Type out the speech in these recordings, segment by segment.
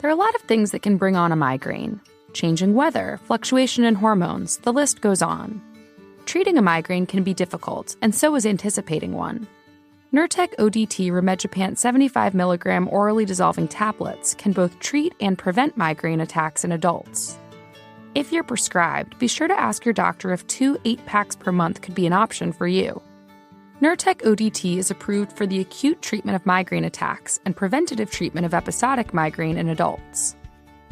There are a lot of things that can bring on a migraine. Changing weather, fluctuation in hormones, the list goes on. Treating a migraine can be difficult, and so is anticipating one. Nurtec ODT rimegepant 75 mg orally dissolving tablets can both treat and prevent migraine attacks in adults. If you're prescribed, be sure to ask your doctor if 2 8-packs per month could be an option for you. Nurtec ODT is approved for the acute treatment of migraine attacks and preventative treatment of episodic migraine in adults.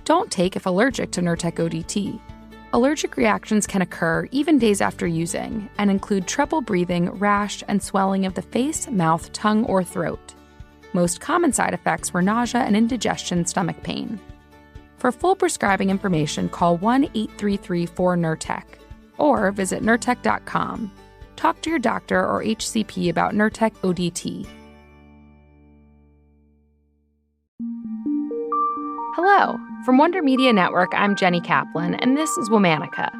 Don't take if allergic to Nurtec ODT. Allergic reactions can occur even days after using and include trouble breathing, rash, and swelling of the face, mouth, tongue, or throat. Most common side effects were nausea and indigestion stomach pain. For full prescribing information, call 1-833-4-NURTEC or visit nurtec.com. Talk to your doctor or HCP about Nurtec ODT. Hello. From Wonder Media Network, I'm Jenny Kaplan, and this is Womanica.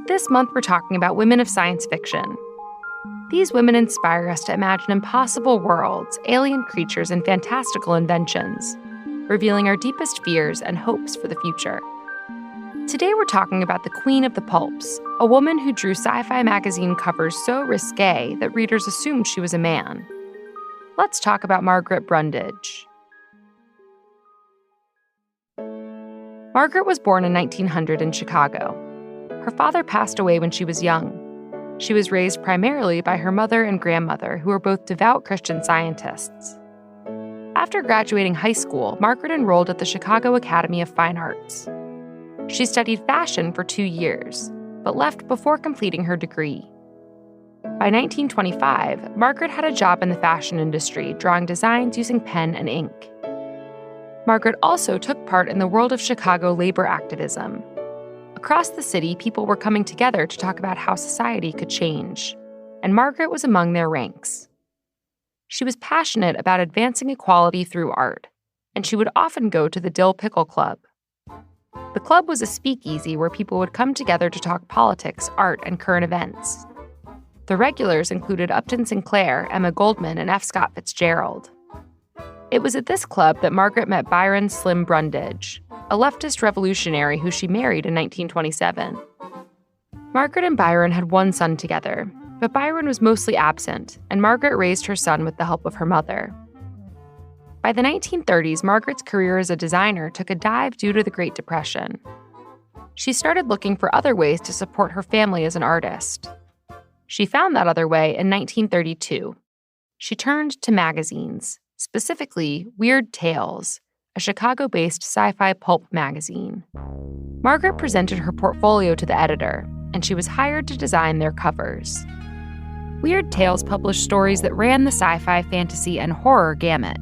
This month, we're talking about women of science fiction. These women inspire us to imagine impossible worlds, alien creatures, and fantastical inventions, revealing our deepest fears and hopes for the future. Today we're talking about the queen of the pulps, a woman who drew sci-fi magazine covers so risque that readers assumed she was a man. Let's talk about Margaret Brundage. Margaret was born in 1900 in Chicago. Her father passed away when she was young. She was raised primarily by her mother and grandmother, who were both devout Christian Scientists. After graduating high school, Margaret enrolled at the Chicago Academy of Fine Arts. She studied fashion for 2 years, but left before completing her degree. By 1925, Margaret had a job in the fashion industry, drawing designs using pen and ink. Margaret also took part in the world of Chicago labor activism. Across the city, people were coming together to talk about how society could change, and Margaret was among their ranks. She was passionate about advancing equality through art, and she would often go to the Dill Pickle Club. The club was a speakeasy where people would come together to talk politics, art, and current events. The regulars included Upton Sinclair, Emma Goldman, and F. Scott Fitzgerald. It was at this club that Margaret met Byron Slim Brundage, a leftist revolutionary who she married in 1927. Margaret and Byron had one son together, but Byron was mostly absent, and Margaret raised her son with the help of her mother. By the 1930s, Margaret's career as a designer took a dive due to the Great Depression. She started looking for other ways to support her family as an artist. She found that other way in 1932. She turned to magazines, specifically Weird Tales, a Chicago-based sci-fi pulp magazine. Margaret presented her portfolio to the editor, and she was hired to design their covers. Weird Tales published stories that ran the sci-fi, fantasy, and horror gamut.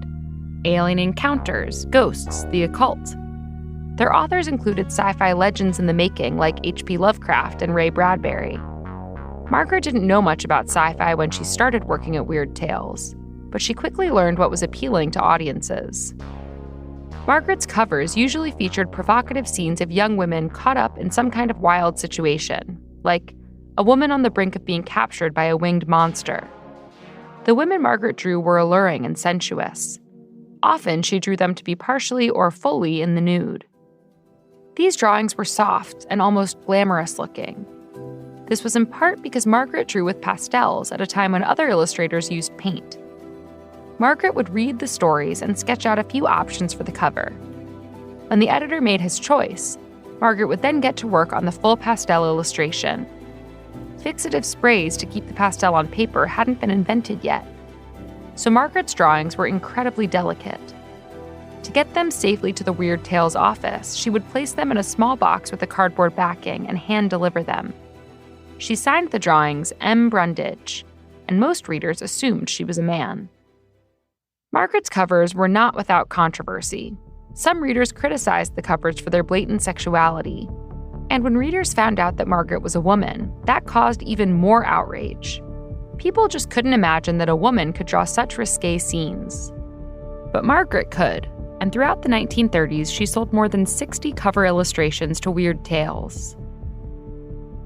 Alien encounters, ghosts, the occult. Their authors included sci-fi legends in the making like H.P. Lovecraft and Ray Bradbury. Margaret didn't know much about sci-fi when she started working at Weird Tales, but she quickly learned what was appealing to audiences. Margaret's covers usually featured provocative scenes of young women caught up in some kind of wild situation, like a woman on the brink of being captured by a winged monster. The women Margaret drew were alluring and sensuous. Often, she drew them to be partially or fully in the nude. These drawings were soft and almost glamorous looking. This was in part because Margaret drew with pastels at a time when other illustrators used paint. Margaret would read the stories and sketch out a few options for the cover. When the editor made his choice, Margaret would then get to work on the full pastel illustration. Fixative sprays to keep the pastel on paper hadn't been invented yet, so Margaret's drawings were incredibly delicate. To get them safely to the Weird Tales office, she would place them in a small box with a cardboard backing and hand-deliver them. She signed the drawings M. Brundage, and most readers assumed she was a man. Margaret's covers were not without controversy. Some readers criticized the covers for their blatant sexuality, and when readers found out that Margaret was a woman, that caused even more outrage. People just couldn't imagine that a woman could draw such risque scenes. But Margaret could, and throughout the 1930s, she sold more than 60 cover illustrations to Weird Tales.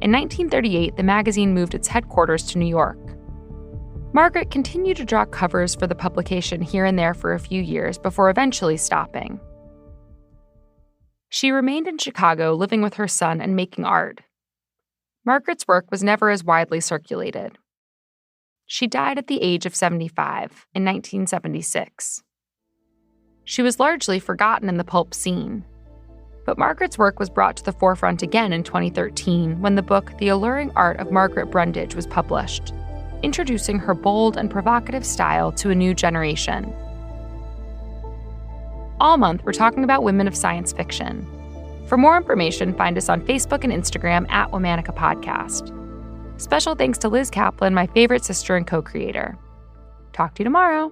In 1938, the magazine moved its headquarters to New York. Margaret continued to draw covers for the publication here and there for a few years before eventually stopping. She remained in Chicago living with her son and making art. Margaret's work was never as widely circulated. She died at the age of 75 in 1976. She was largely forgotten in the pulp scene. But Margaret's work was brought to the forefront again in 2013 when the book The Alluring Art of Margaret Brundage was published, introducing her bold and provocative style to a new generation. All month, we're talking about women of science fiction. For more information, find us on Facebook and Instagram at Womanica Podcast. Special thanks to Liz Kaplan, my favorite sister and co-creator. Talk to you tomorrow.